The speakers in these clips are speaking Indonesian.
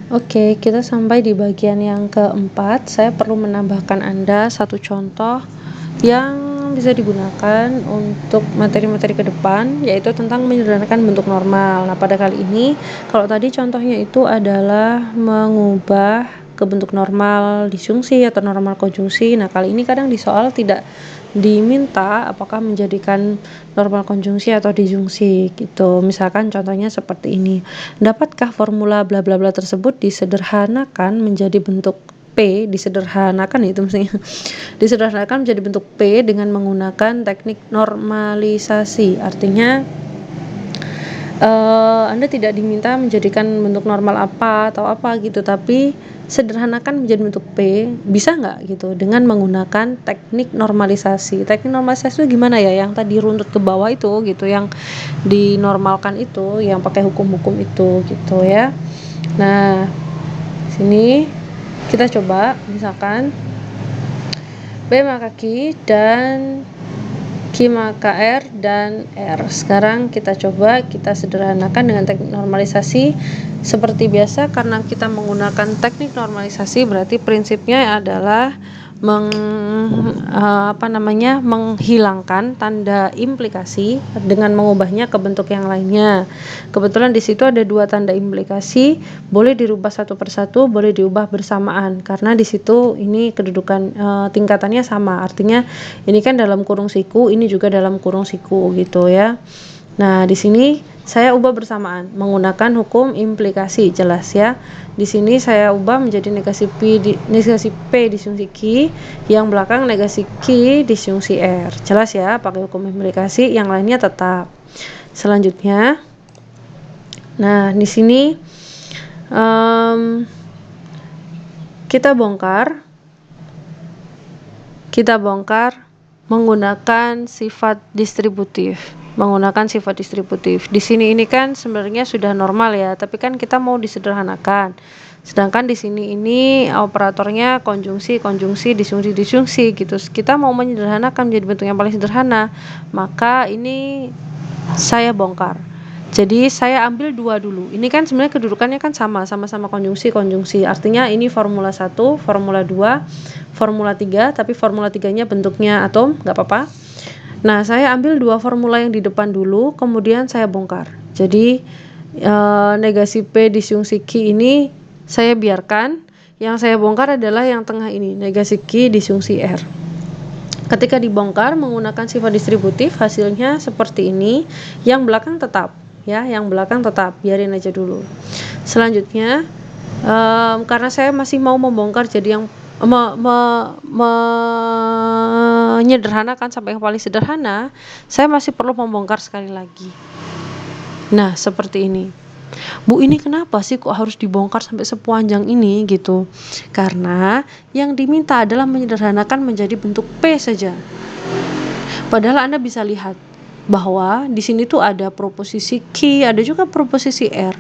Oke, kita sampai di bagian yang keempat. Saya perlu menambahkan Anda satu contoh yang bisa digunakan untuk materi-materi ke depan, yaitu tentang menyederhanakan bentuk normal. Nah, pada kali ini, kalau tadi contohnya itu adalah mengubah ke bentuk normal disjungsi atau normal konjungsi. Nah, kali ini kadang di soal tidak diminta apakah menjadikan normal konjungsi atau disjungsi gitu. Misalkan contohnya seperti ini. Dapatkah formula bla bla bla tersebut disederhanakan menjadi bentuk P, disederhanakan itu maksudnya. Disederhanakan menjadi bentuk P dengan menggunakan teknik normalisasi. Artinya Anda tidak diminta menjadikan bentuk normal apa atau apa gitu, tapi sederhanakan menjadi bentuk P, bisa nggak gitu dengan menggunakan teknik normalisasi. Teknik normalisasi itu gimana ya, yang tadi runtut ke bawah itu gitu, yang dinormalkan itu, yang pakai hukum-hukum itu gitu ya. Nah, sini kita coba misalkan B maka Q dan Q maka R dan R. Sekarang kita coba kita sederhanakan dengan teknik normalisasi seperti biasa. Karena kita menggunakan teknik normalisasi berarti prinsipnya adalah menghilangkan tanda implikasi dengan mengubahnya ke bentuk yang lainnya. Kebetulan di situ ada dua tanda implikasi, boleh dirubah satu persatu, boleh diubah bersamaan karena di situ ini kedudukan tingkatannya sama. Artinya ini kan dalam kurung siku, ini juga dalam kurung siku gitu ya. Nah, di sini saya ubah bersamaan menggunakan hukum implikasi, jelas ya. Di sini saya ubah menjadi negasi P disjungsi Q, yang belakang negasi Q disjungsi R. Jelas ya, pakai hukum implikasi, yang lainnya tetap. Selanjutnya, nah di sini kita bongkar menggunakan sifat distributif. Di sini ini kan sebenarnya sudah normal ya, tapi kan kita mau disederhanakan. Sedangkan di sini ini operatornya konjungsi, disjungsi gitu. Kita mau menyederhanakan menjadi bentuk yang paling sederhana, maka ini saya bongkar. Jadi saya ambil dua dulu. Ini kan sebenarnya kedudukannya kan sama-sama konjungsi. Artinya ini formula 1, formula 2, formula 3, tapi formula 3-nya bentuknya atom, nggak apa-apa. Nah, saya ambil dua formula yang di depan dulu, kemudian saya bongkar. Jadi negasi P disjungsi Q ini saya biarkan. Yang saya bongkar adalah yang tengah ini, negasi Q disjungsi R. Ketika dibongkar menggunakan sifat distributif, hasilnya seperti ini. Yang belakang tetap ya, biarin aja dulu. Selanjutnya karena saya masih mau membongkar jadi yang menyederhanakan sampai yang paling sederhana, saya masih perlu membongkar sekali lagi. Nah, seperti ini. Bu, ini kenapa sih kok harus dibongkar sampai sepanjang ini gitu? Karena yang diminta adalah menyederhanakan menjadi bentuk P saja. Padahal Anda bisa lihat bahwa di sini tuh ada proposisi Q, ada juga proposisi R.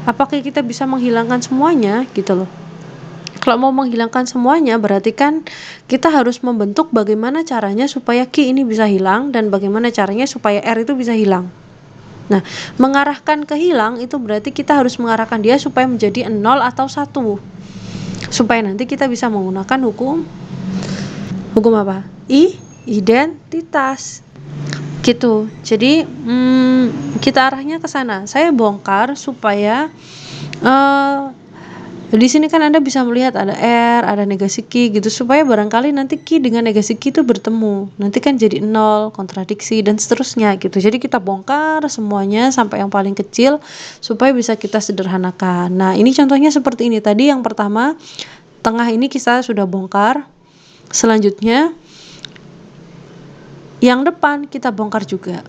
Apakah kita bisa menghilangkan semuanya gitu loh? Kalau mau menghilangkan semuanya berarti kan kita harus membentuk bagaimana caranya supaya Q ini bisa hilang dan bagaimana caranya supaya R itu bisa hilang. Nah, mengarahkan ke hilang itu berarti kita harus mengarahkan dia supaya menjadi 0 atau 1. Supaya nanti kita bisa menggunakan hukum apa? Identitas. Gitu. Jadi kita arahnya ke sana. Saya bongkar supaya di sini kan Anda bisa melihat ada R, ada negasi Q gitu, supaya barangkali nanti Q dengan negasi Q itu bertemu. Nanti kan jadi 0, kontradiksi dan seterusnya gitu. Jadi kita bongkar semuanya sampai yang paling kecil supaya bisa kita sederhanakan. Nah, ini contohnya seperti ini. Tadi yang pertama, tengah ini kita sudah bongkar. Selanjutnya yang depan kita bongkar juga.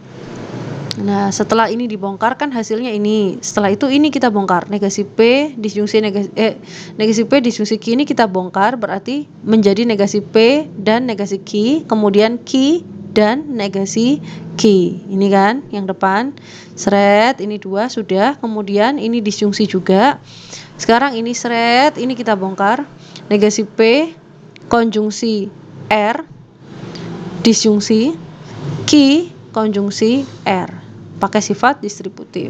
Nah, setelah ini dibongkar kan hasilnya ini. Setelah itu ini kita bongkar. Negasi P disjungsi P disjungsi Q ini kita bongkar, berarti menjadi negasi P dan negasi Q, kemudian Q dan negasi Q. Ini kan yang depan. Seret, ini dua sudah. Kemudian ini disjungsi juga. Sekarang ini seret, ini kita bongkar. Negasi P konjungsi R disjungsi Q konjungsi R pakai sifat distributif.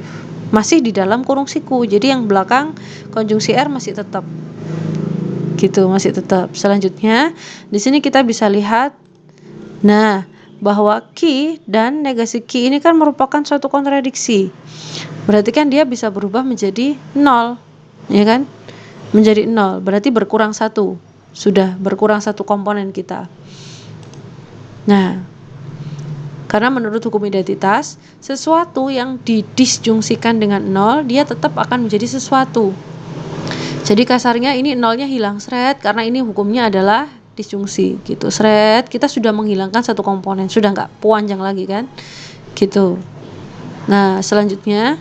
masih di dalam kurung siku. Jadi yang belakang konjungsi R masih tetap. Gitu, masih tetap. Selanjutnya, di sini kita bisa lihat nah, bahwa ki dan negasi ki ini kan merupakan suatu kontradiksi. Berarti kan dia bisa berubah menjadi 0, ya kan? Menjadi 0, berarti berkurang 1. Sudah berkurang 1 komponen kita. Nah, karena menurut hukum identitas, sesuatu yang didisjungsikan dengan 0, dia tetap akan menjadi sesuatu. Jadi kasarnya ini 0-nya hilang seret, karena ini hukumnya adalah disjungsi gitu. Seret, kita sudah menghilangkan 1 komponen, sudah nggak panjang lagi kan, gitu. Nah, selanjutnya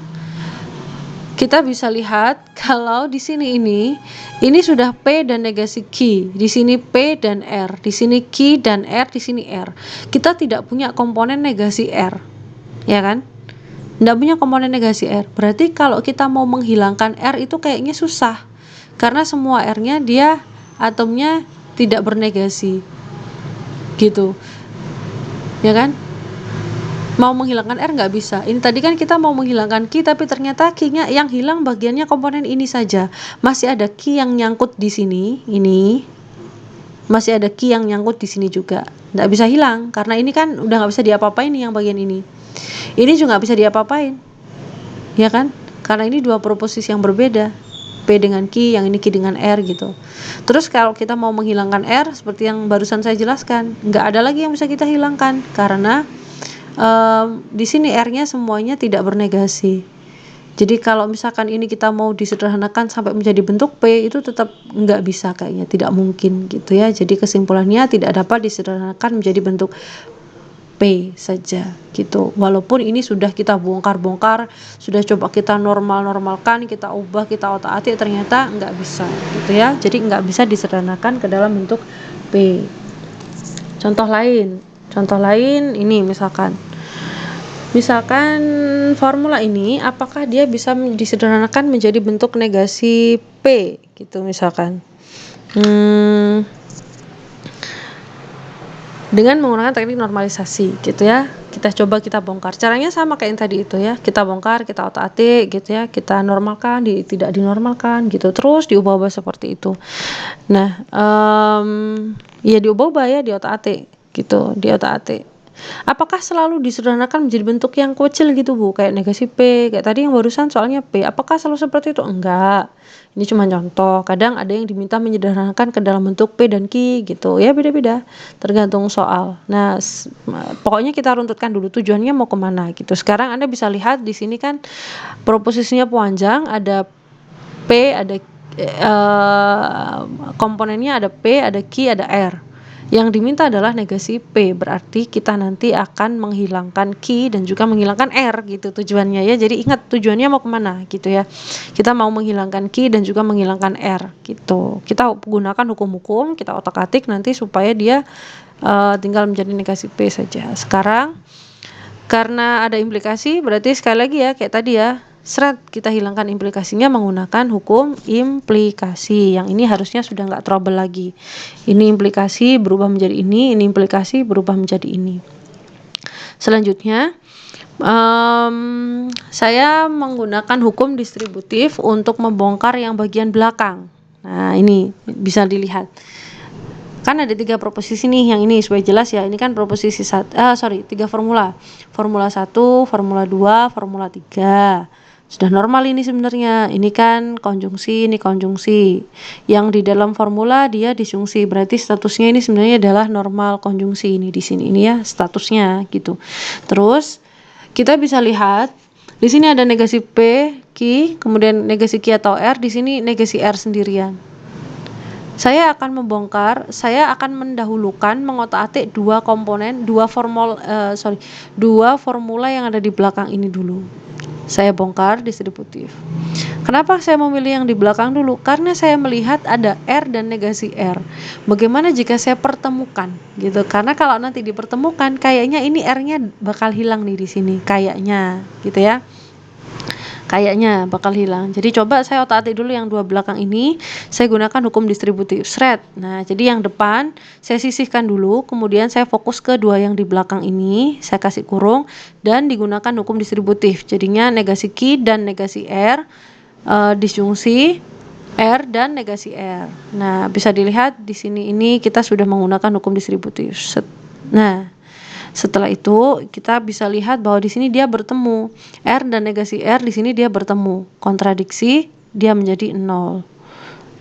kita bisa lihat kalau di sini ini sudah P dan negasi Q, di sini P dan R, di sini Q dan R, di sini R. Kita tidak punya komponen negasi R, ya kan? Tidak punya komponen negasi R. Berarti kalau kita mau menghilangkan R itu kayaknya susah, karena semua R-nya dia atomnya tidak bernegasi, gitu, ya kan? Mau menghilangkan R nggak bisa. Ini tadi kan kita mau menghilangkan Q, tapi ternyata Q-nya yang hilang bagiannya komponen ini saja. Masih ada Q yang nyangkut di sini, ini masih ada Q yang nyangkut di sini juga. Nggak bisa hilang, karena ini kan udah nggak bisa diapa-apain nih yang bagian ini. Ini juga nggak bisa diapa-apain, ya kan? Karena ini dua proposisi yang berbeda. P dengan Q, yang ini Q dengan R gitu. Terus kalau kita mau menghilangkan R, seperti yang barusan saya jelaskan, nggak ada lagi yang bisa kita hilangkan, karena di sini R-nya semuanya tidak bernegasi. Jadi kalau misalkan ini kita mau disederhanakan sampai menjadi bentuk P, itu tetap nggak bisa kayaknya, tidak mungkin gitu ya. Jadi kesimpulannya tidak dapat disederhanakan menjadi bentuk P saja gitu. Walaupun ini sudah kita bongkar-bongkar, sudah coba kita normalkan, kita ubah, kita otak-atik, ternyata nggak bisa gitu ya. Jadi nggak bisa disederhanakan ke dalam bentuk P. Contoh lain ini misalkan formula ini apakah dia bisa disederhanakan menjadi bentuk negasi P gitu misalkan. Dengan menggunakan teknik normalisasi gitu ya. Kita coba kita bongkar. Caranya sama kayak yang tadi itu ya. Kita bongkar, kita otak-atik gitu ya. Kita normalkan, tidak dinormalkan gitu. Terus diubah-ubah seperti itu. Nah, ya diubah-ubah ya, di otak-atik gitu, di otak-atik. Apakah selalu disederhanakan menjadi bentuk yang kecil gitu Bu, kayak negasi P, kayak tadi yang barusan soalnya P, apakah selalu seperti itu? Enggak, ini cuma contoh. Kadang ada yang diminta menyederhanakan ke dalam bentuk P dan Q gitu ya, beda-beda tergantung soal. Nah, pokoknya kita runtutkan dulu tujuannya mau kemana gitu. Sekarang Anda bisa lihat di sini kan proposisinya panjang, ada P, ada komponennya, ada P, ada Q, ada R. Yang diminta adalah negasi P, berarti kita nanti akan menghilangkan Q dan juga menghilangkan R gitu tujuannya ya. Jadi ingat tujuannya mau kemana gitu ya. Kita mau menghilangkan Q dan juga menghilangkan R gitu. Kita gunakan hukum-hukum, kita otak-atik nanti supaya dia tinggal menjadi negasi P saja. Sekarang karena ada implikasi, berarti sekali lagi ya kayak tadi ya, seret kita hilangkan implikasinya menggunakan hukum implikasi. Yang ini harusnya sudah nggak trouble lagi. Ini implikasi berubah menjadi ini implikasi berubah menjadi ini. Selanjutnya saya menggunakan hukum distributif untuk membongkar yang bagian belakang. Nah, ini bisa dilihat. Kan ada 3 proposisi nih, yang ini supaya jelas ya. Ini kan proposisi 3 formula. Formula 1, formula 2, formula 3. Sudah normal ini sebenarnya. Ini kan konjungsi, ini konjungsi. Yang di dalam formula dia disjungsi. Berarti statusnya ini sebenarnya adalah normal konjungsi ini di sini. Ini ya statusnya gitu. Terus kita bisa lihat di sini ada negasi P, Q, kemudian negasi Q atau R, di sini negasi R sendirian. Saya akan membongkar, saya akan mendahulukan mengotak-atik dua formula yang ada di belakang ini dulu. Saya bongkar distributif. Kenapa saya memilih yang di belakang dulu? Karena saya melihat ada R dan negasi R. Bagaimana jika saya pertemukan gitu? Karena kalau nanti dipertemukan kayaknya ini R-nya bakal hilang nih di sini, kayaknya gitu ya. Kayaknya bakal hilang. Jadi coba saya otak-atik dulu yang dua belakang ini, saya gunakan hukum distributif. Shred. Nah, jadi yang depan saya sisihkan dulu, kemudian saya fokus ke dua yang di belakang ini, saya kasih kurung dan digunakan hukum distributif. Jadinya negasi Q dan negasi R, disjungsi R dan negasi R. Nah, bisa dilihat di sini ini kita sudah menggunakan hukum distributif. Nah, setelah itu kita bisa lihat bahwa di sini dia bertemu. R dan negasi R di sini dia bertemu. Kontradiksi, dia menjadi 0.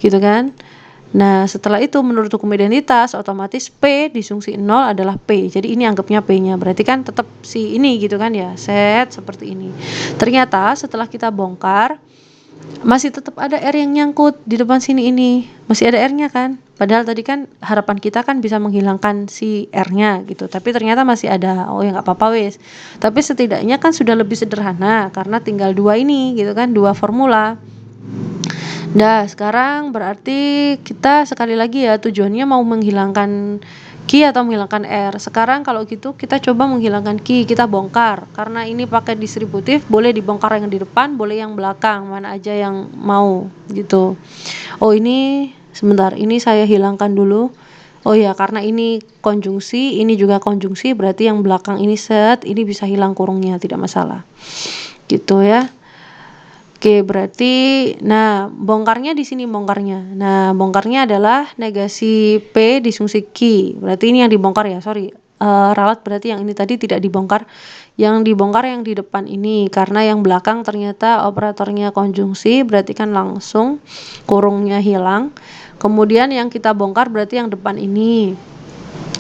Gitu kan? Nah, setelah itu menurut hukum identitas otomatis P disjungsi 0 adalah P. Jadi ini anggapnya P-nya. Berarti kan tetap si ini gitu kan ya. Set seperti ini. Ternyata setelah kita bongkar masih tetap ada R yang nyangkut di depan sini ini. Masih ada R-nya kan? Padahal tadi kan harapan kita kan bisa menghilangkan si R-nya gitu. Tapi ternyata masih ada. Oh ya nggak apa-apa wes. Tapi setidaknya kan sudah lebih sederhana karena tinggal dua ini gitu kan, dua formula. Nah, sekarang berarti kita sekali lagi ya tujuannya mau menghilangkan Q atau menghilangkan R. Sekarang kalau gitu kita coba menghilangkan Q, kita bongkar. Karena ini pakai distributif, boleh dibongkar yang di depan, boleh yang belakang, mana aja yang mau gitu. Oh ini sebentar, ini saya hilangkan dulu. Oh ya, karena ini konjungsi, ini juga konjungsi, berarti yang belakang ini set, ini bisa hilang kurungnya, tidak masalah. Gitu ya. Oke, berarti nah bongkarnya di sini bongkarnya. Nah, bongkarnya adalah negasi P disjungsi Q. Berarti ini yang dibongkar ya, sorry. Ralat berarti yang ini tadi tidak dibongkar. Yang dibongkar yang di depan ini karena yang belakang ternyata operatornya konjungsi, berarti kan langsung kurungnya hilang. Kemudian yang kita bongkar berarti yang depan ini.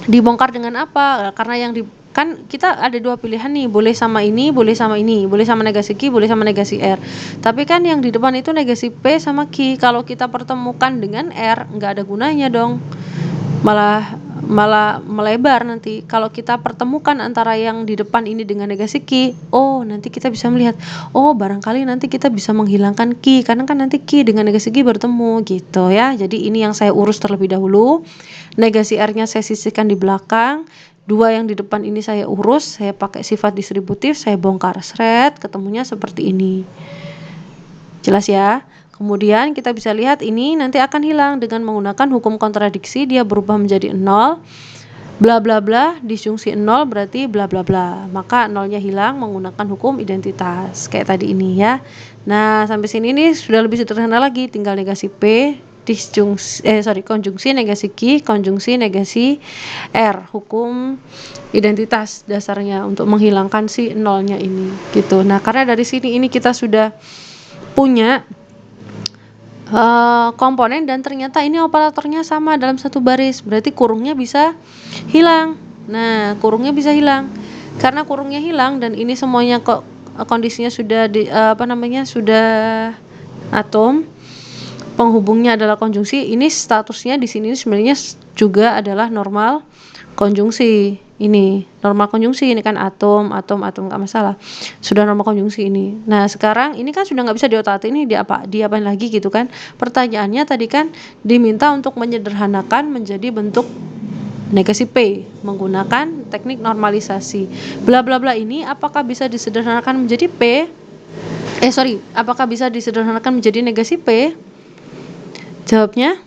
Dibongkar dengan apa? Karena yang kan kita ada dua pilihan nih, boleh sama ini, boleh sama ini, boleh sama negasi Q, boleh sama negasi R. Tapi kan yang di depan itu negasi P sama Q. Kalau kita pertemukan dengan R, nggak ada gunanya dong. Malah melebar nanti. Kalau kita pertemukan antara yang di depan ini dengan negasi Q, oh nanti kita bisa melihat, oh barangkali nanti kita bisa menghilangkan Q, karena kan nanti Q dengan negasi Q bertemu gitu ya. Jadi ini yang saya urus terlebih dahulu. Negasi R-nya saya sisihkan di belakang. Dua yang di depan ini saya urus, saya pakai sifat distributif, saya bongkar shred, ketemunya seperti ini. Jelas ya? Kemudian kita bisa lihat ini nanti akan hilang dengan menggunakan hukum kontradiksi, dia berubah menjadi 0. Bla bla bla, disjungsi 0 berarti bla bla bla. Maka nolnya hilang menggunakan hukum identitas kayak tadi ini ya. Nah, sampai sini ini sudah lebih sederhana lagi, tinggal negasi P konjungsi negasi Q, konjungsi negasi R, hukum identitas dasarnya untuk menghilangkan si nolnya ini gitu. Nah, karena dari sini ini kita sudah punya komponen dan ternyata ini operatornya sama dalam satu baris, berarti kurungnya bisa hilang. Nah, kurungnya bisa hilang. Karena kurungnya hilang dan ini semuanya kok kondisinya sudah sudah atom, penghubungnya adalah konjungsi. Ini statusnya di sini sebenarnya juga adalah normal konjungsi. Ini normal konjungsi, ini kan atom nggak masalah. Sudah normal konjungsi ini. Nah, sekarang ini kan sudah nggak bisa diotak-atik, ini diapain lagi gitu kan. Pertanyaannya tadi kan diminta untuk menyederhanakan menjadi bentuk negasi P menggunakan teknik normalisasi. Bla bla bla ini apakah bisa disederhanakan menjadi P? Apakah bisa disederhanakan menjadi negasi P? Jawabnya,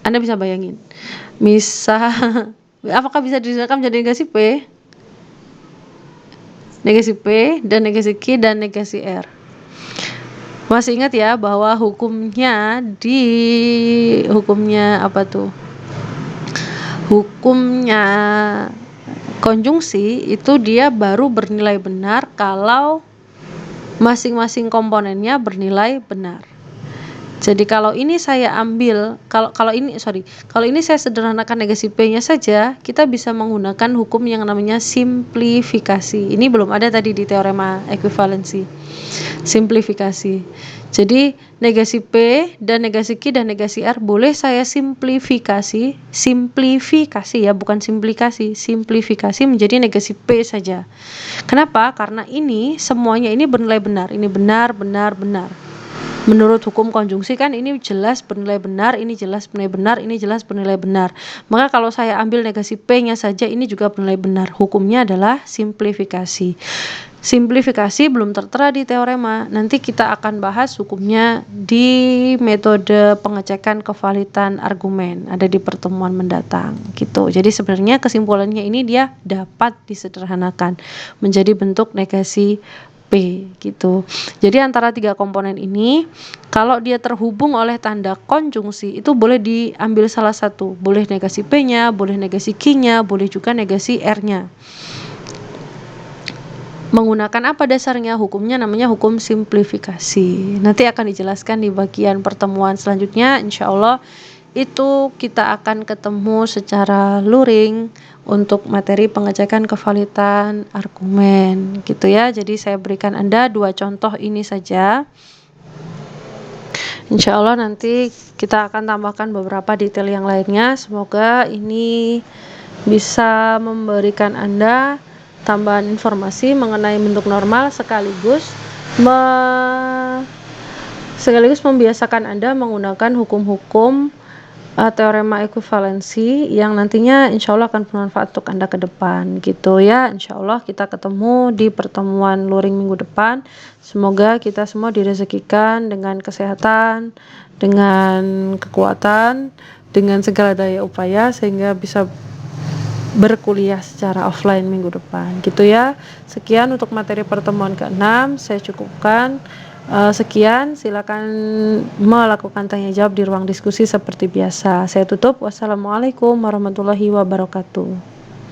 Anda bisa bayangin. Apakah bisa disederhanakan menjadi negasi P? Negasi P dan negasi Q dan negasi R. Masih ingat ya bahwa hukumnya hukumnya konjungsi itu dia baru bernilai benar kalau masing-masing komponennya bernilai benar. Jadi kalau ini saya ambil, kalau ini saya sederhanakan negasi P-nya saja, kita bisa menggunakan hukum yang namanya simplifikasi. Ini belum ada tadi di teorema ekuivalensi. Simplifikasi. Jadi negasi P dan negasi Q dan negasi R boleh saya simplifikasi ya, bukan simplikasi, simplifikasi menjadi negasi P saja. Kenapa? Karena ini semuanya ini bernilai benar. Ini benar. Menurut hukum konjungsi kan ini jelas bernilai benar, ini jelas bernilai benar, ini jelas bernilai benar. Maka kalau saya ambil negasi P-nya saja ini juga bernilai benar. Hukumnya adalah simplifikasi. Simplifikasi belum tertera di teorema. Nanti kita akan bahas hukumnya di metode pengecekan kevalitan argumen. Ada di pertemuan mendatang gitu. Jadi sebenarnya kesimpulannya ini dia dapat disederhanakan menjadi bentuk negasi P gitu. Jadi antara 3 komponen ini kalau dia terhubung oleh tanda konjungsi itu boleh diambil salah satu, boleh negasi P-nya, boleh negasi Q-nya, boleh juga negasi R-nya. Menggunakan apa dasarnya? Hukumnya namanya hukum simplifikasi. Nanti akan dijelaskan di bagian pertemuan selanjutnya, insya Allah itu kita akan ketemu secara luring untuk materi pengecekan kevalitan argumen gitu ya. Jadi saya berikan Anda 2 contoh ini saja. Insya Allah nanti kita akan tambahkan beberapa detail yang lainnya. Semoga ini bisa memberikan Anda tambahan informasi mengenai bentuk normal sekaligus membiasakan Anda menggunakan hukum-hukum teorema ekuivalensi yang nantinya insya Allah akan bermanfaat untuk Anda ke depan gitu ya. Insya Allah kita ketemu di pertemuan luring minggu depan. Semoga kita semua direzekikan dengan kesehatan, dengan kekuatan, dengan segala daya upaya sehingga bisa berkuliah secara offline minggu depan gitu ya. Sekian untuk materi pertemuan ke-6 saya cukupkan. Sekian, silakan melakukan tanya jawab di ruang diskusi seperti biasa. Saya tutup. Wassalamualaikum warahmatullahi wabarakatuh.